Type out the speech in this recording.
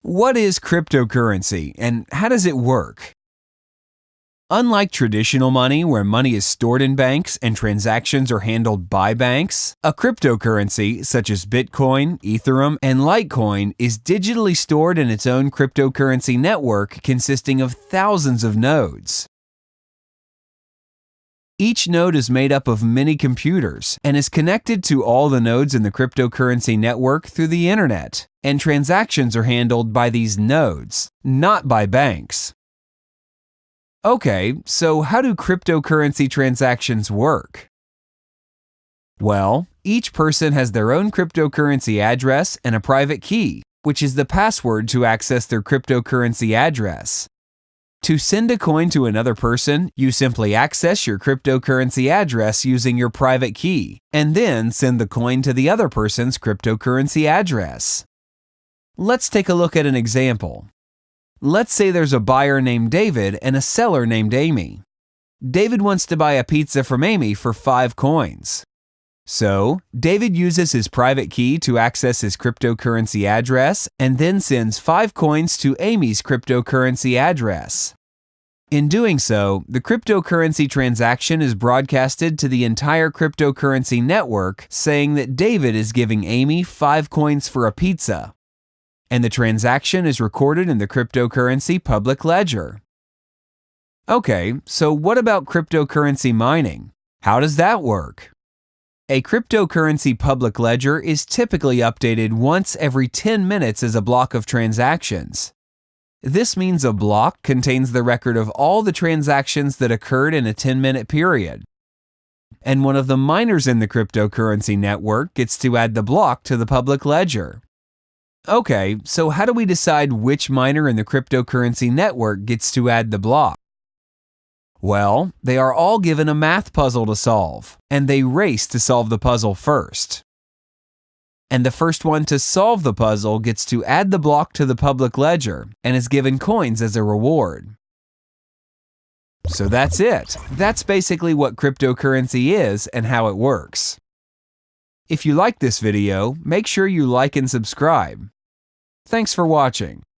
What is cryptocurrency and how does it work? Unlike traditional money, where money is stored in banks and transactions are handled by banks, a cryptocurrency such as Bitcoin, Ethereum, and Litecoin is digitally stored in its own cryptocurrency network consisting of thousands of nodes. Each node is made up of many computers and is connected to all the nodes in the cryptocurrency network through the internet, and transactions are handled by these nodes, not by banks. Okay, so how do cryptocurrency transactions work? Well, each person has their own cryptocurrency address and a private key, which is the password to access their cryptocurrency address. To send a coin to another person, you simply access your cryptocurrency address using your private key, and then send the coin to the other person's cryptocurrency address. Let's take a look at an example. Let's say there's a buyer named David and a seller named Amy. David wants to buy a pizza from Amy for 5 coins. So, David uses his private key to access his cryptocurrency address and then sends 5 coins to Amy's cryptocurrency address. In doing so, the cryptocurrency transaction is broadcasted to the entire cryptocurrency network saying that David is giving Amy 5 coins for a pizza. And the transaction is recorded in the cryptocurrency public ledger. Okay, so what about cryptocurrency mining? How does that work? A cryptocurrency public ledger is typically updated once every 10 minutes as a block of transactions. This means a block contains the record of all the transactions that occurred in a 10-minute period. And one of the miners in the cryptocurrency network gets to add the block to the public ledger. Okay, so how do we decide which miner in the cryptocurrency network gets to add the block? Well, they are all given a math puzzle to solve, and they race to solve the puzzle first. And the first one to solve the puzzle gets to add the block to the public ledger and is given coins as a reward. So that's it. That's basically what cryptocurrency is and how it works. If you like this video, make sure you like and subscribe. Thanks for watching.